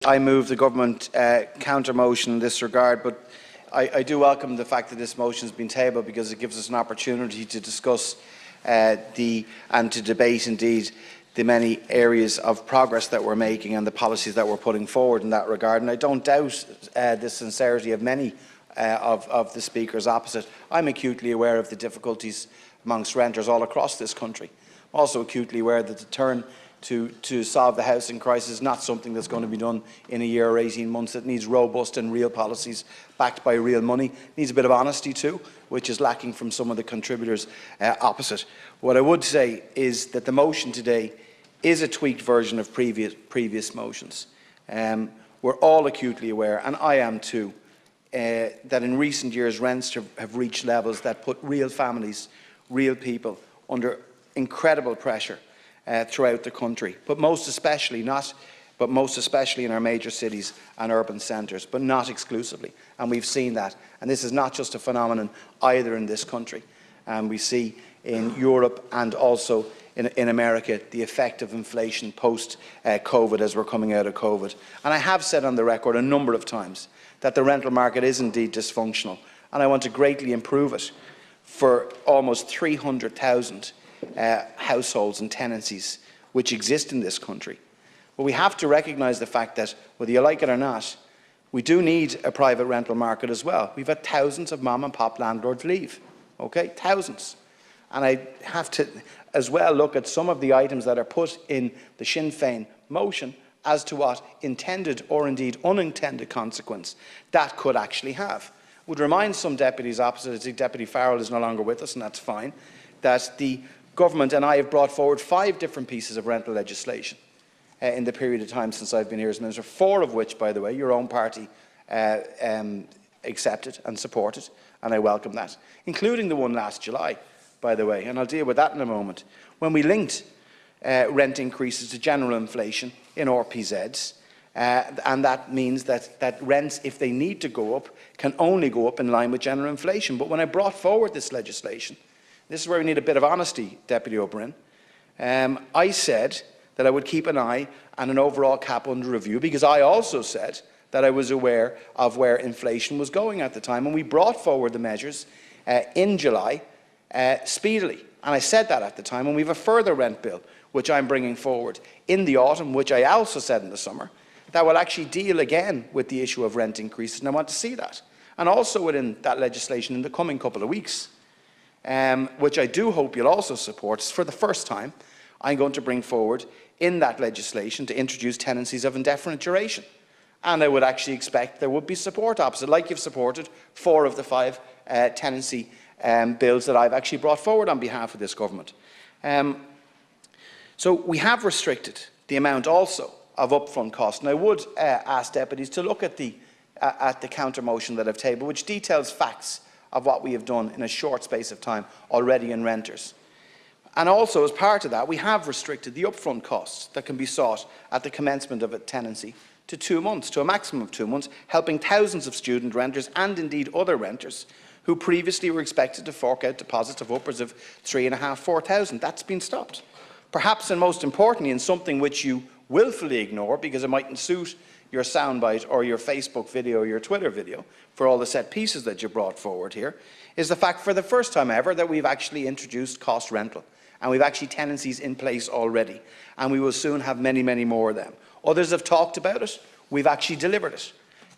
I move the government counter motion in this regard, but I do welcome the fact that this motion has been tabled, because it gives us an opportunity to discuss and to debate indeed the many areas of progress that we're making and the policies that we're putting forward in that regard. And I don't doubt the sincerity of many of the speakers opposite. I'm acutely aware of the difficulties amongst renters all across this country. I'm also acutely aware that the turn to solve the housing crisis is not something that's going to be done in a year or 18 months. It needs robust and real policies backed by real money. It needs a bit of honesty too, which is lacking from some of the contributors opposite. What I would say is that the motion today is a tweaked version of previous motions. We're all acutely aware, and I am too, that in recent years rents have reached levels that put real families, real people under incredible pressure throughout the country, but most especially in our major cities and urban centres, but not exclusively. And we've seen that. And this is not just a phenomenon either in this country. We see in Europe and also in America the effect of inflation post-COVID as we're coming out of COVID. And I have said on the record a number of times that the rental market is indeed dysfunctional, and I want to greatly improve it for almost 300,000 households and tenancies which exist in this country. But we have to recognise the fact that, whether you like it or not, we do need a private rental market as well. We've had thousands of mom and pop landlords leave, okay, thousands. And I have to as well look at some of the items that are put in the Sinn Féin motion as to what intended or indeed unintended consequence that could actually have. I would remind some deputies opposite, I think Deputy Farrell is no longer with us, and that's fine, that the government and I have brought forward 5 different pieces of rental legislation in the period of time since I've been here as Minister, 4 of which, by the way, your own party accepted and supported, and I welcome that, including the one last July, by the way, and I'll deal with that in a moment, when we linked rent increases to general inflation in RPZs, and that means that rents, if they need to go up, can only go up in line with general inflation. But when I brought forward this legislation, this is where we need a bit of honesty, Deputy O'Brien, I said that I would keep an eye on an overall cap under review, because I also said that I was aware of where inflation was going at the time, and we brought forward the measures in July speedily. And I said that at the time, and we have a further rent bill which I'm bringing forward in the autumn, which I also said in the summer, that will actually deal again with the issue of rent increases, and I want to see that. And also within that legislation in the coming couple of weeks, which I do hope you'll also support, for the first time, I'm going to bring forward in that legislation to introduce tenancies of indefinite duration. And I would actually expect there would be support opposite, like you've supported 4 of the 5 tenancy bills that I've actually brought forward on behalf of this government. So we have restricted the amount also of upfront costs, and I would ask deputies to look at the counter motion that I've tabled, which details facts of what we have done in a short space of time already in renters. And also, as part of that, we have restricted the upfront costs that can be sought at the commencement of a tenancy to 2 months, to a maximum of 2 months, helping thousands of student renters and indeed other renters who previously were expected to fork out deposits of upwards of 3,500–4,000. That's been stopped. Perhaps, and most importantly, in something which you willfully ignore because it mightn't suit your soundbite or your Facebook video or your Twitter video for all the set pieces that you brought forward here, is the fact for the first time ever that we've actually introduced cost rental, and we've actually tenancies in place already, and we will soon have many, many more of them. Others have talked about it. We've actually delivered it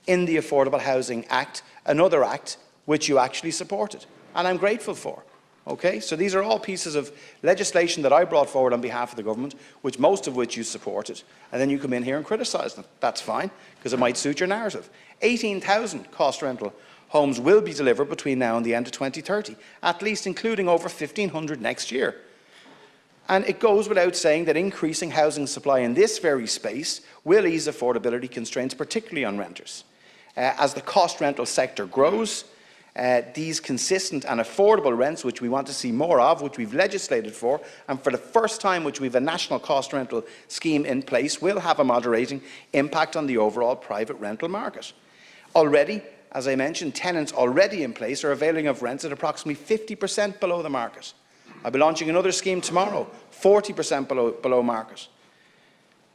in the Affordable Housing Act, another act which you actually supported, and I'm grateful for. Okay, so these are all pieces of legislation that I brought forward on behalf of the government, which most of which you supported, and then you come in here and criticise them. That's fine, because it might suit your narrative. 18,000 cost rental homes will be delivered between now and the end of 2030, at least including over 1,500 next year. And it goes without saying that increasing housing supply in this very space will ease affordability constraints, particularly on renters. As the cost rental sector grows, these consistent and affordable rents, which we want to see more of, which we've legislated for, and for the first time which we've a national cost rental scheme in place, will have a moderating impact on the overall private rental market. Already, as I mentioned, tenants already in place are availing of rents at approximately 50% below the market. I'll be launching another scheme tomorrow, 40% below market.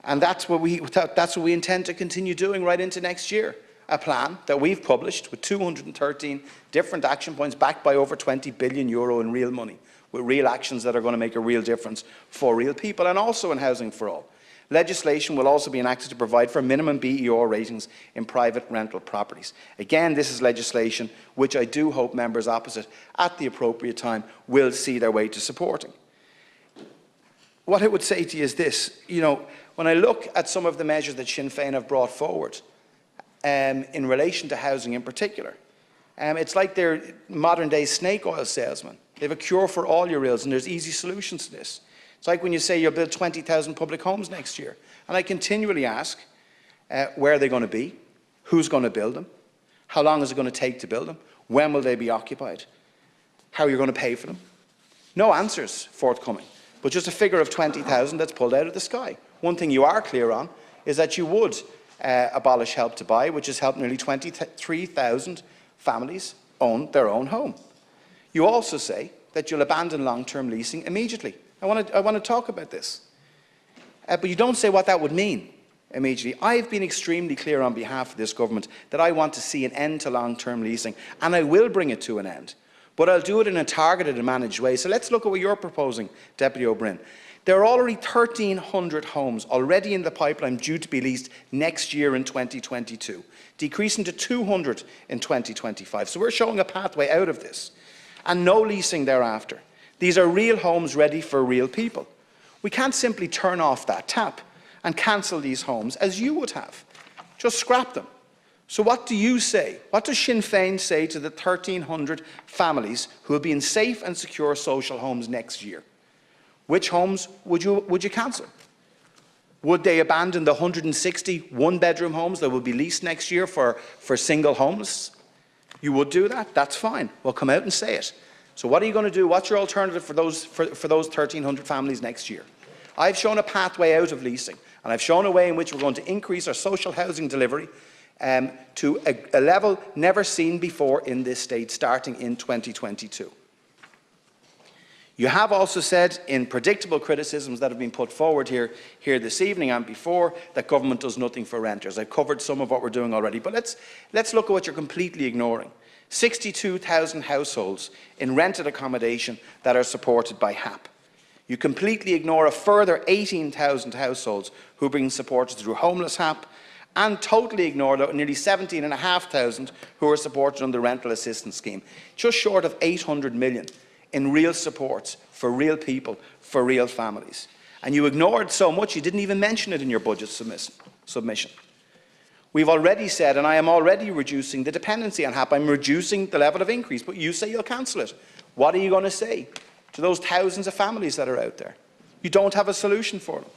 And that's what we intend to continue doing right into next year. A plan that we've published with 213 different action points backed by over €20 billion in real money, with real actions that are going to make a real difference for real people, and also in Housing for All. Legislation will also be enacted to provide for minimum BER ratings in private rental properties. Again, this is legislation which I do hope members opposite at the appropriate time will see their way to supporting. What I would say to you is this, when I look at some of the measures that Sinn Féin have brought forward in relation to housing in particular, it's like they're modern-day snake oil salesmen. They have a cure for all your ills, and there's easy solutions to this. It's like when you say you'll build 20,000 public homes next year. And I continually ask, where are they going to be? Who's going to build them? How long is it going to take to build them? When will they be occupied? How are you going to pay for them? No answers forthcoming, but just a figure of 20,000 that's pulled out of the sky. One thing you are clear on is that you would abolish Help to Buy, which has helped nearly 23,000 families own their own home. You also say that you'll abandon long-term leasing immediately. I want to talk about this. But you don't say what that would mean immediately. I've been extremely clear on behalf of this government that I want to see an end to long-term leasing, and I will bring it to an end. But I'll do it in a targeted and managed way. So let's look at what you're proposing, Deputy O'Brien. There are already 1,300 homes already in the pipeline due to be leased next year in 2022, decreasing to 200 in 2025. So we're showing a pathway out of this, and no leasing thereafter. These are real homes ready for real people. We can't simply turn off that tap and cancel these homes as you would have. Just scrap them. So what do you say? What does Sinn Féin say to the 1,300 families who will be in safe and secure social homes next year? Which homes would you cancel? Would they abandon the 160 one-bedroom homes that will be leased next year for single homeless? You would do that? That's fine. Well, come out and say it. So what are you going to do? What's your alternative for those 1,300 families next year? I've shown a pathway out of leasing, and I've shown a way in which we're going to increase our social housing delivery to a level never seen before in this state, starting in 2022. You have also said, in predictable criticisms that have been put forward here this evening and before, that government does nothing for renters. I've covered some of what we're doing already, but let's look at what you're completely ignoring. 62,000 households in rented accommodation that are supported by HAP. You completely ignore a further 18,000 households who are being supported through homeless HAP, and totally ignore nearly 17,500 who are supported under the rental assistance scheme, just short of 800 million in real supports for real people, for real families. And you ignored so much you didn't even mention it in your budget submission. We've already said, and I am already reducing the dependency on HAP. I'm reducing the level of increase, but you say you'll cancel it. What are you going to say to those thousands of families that are out there? You don't have a solution for them.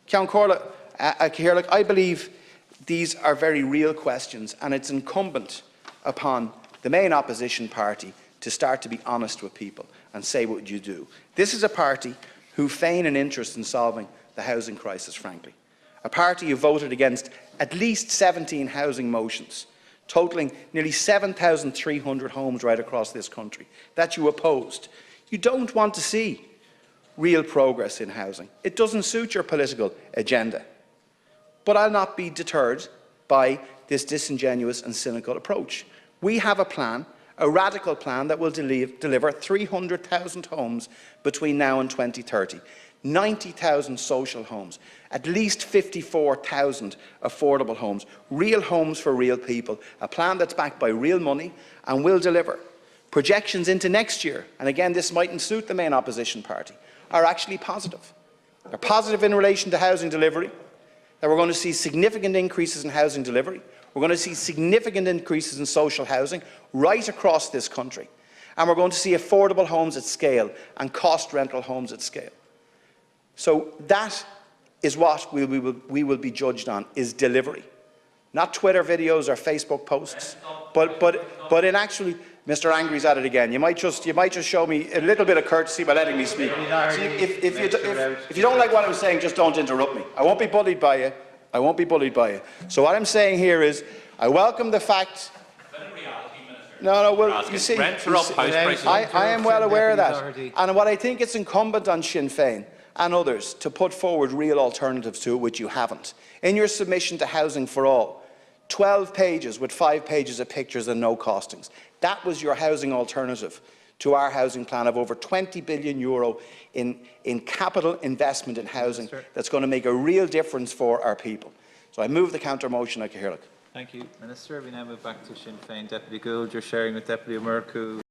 Ceann Comhairle, I believe these are very real questions, and it's incumbent upon the main opposition party to start to be honest with people and say what you do. This is a party who feign an interest in solving the housing crisis, frankly. A party who voted against at least 17 housing motions, totalling nearly 7,300 homes right across this country, that you opposed. You don't want to see real progress in housing. It doesn't suit your political agenda. But I'll not be deterred by this disingenuous and cynical approach. We have a plan, a radical plan that will deliver 300,000 homes between now and 2030. 90,000 social homes, at least 54,000 affordable homes, real homes for real people, a plan that's backed by real money and will deliver. Projections into next year, and again this mightn't suit the main opposition party, are actually positive. They're positive in relation to housing delivery, that we're going to see significant increases in housing delivery, we're going to see significant increases in social housing right across this country, and we're going to see affordable homes at scale and cost rental homes at scale. So that is what we will be judged on, is delivery. Not Twitter videos or Facebook posts, but in actually, Mr. Angry's at it again. You might just show me a little bit of courtesy by letting me speak. If you don't like what I'm saying, just don't interrupt me. I won't be bullied by you. I won't be bullied by you. So what I'm saying here is, I welcome the fact. Well, you see, I am well aware of that. And what I think it's incumbent on Sinn Féin, and others to put forward real alternatives to it, which you haven't. In your submission to Housing for All, 12 pages with 5 pages of pictures and no costings. That was your housing alternative to our housing plan of over €20 billion in capital investment in housing that's going to make a real difference for our people. So I move the counter motion, Cathaoirleach. Thank you, Minister. We now move back to Sinn Féin. Deputy Gould, you're sharing with Deputy O'Murku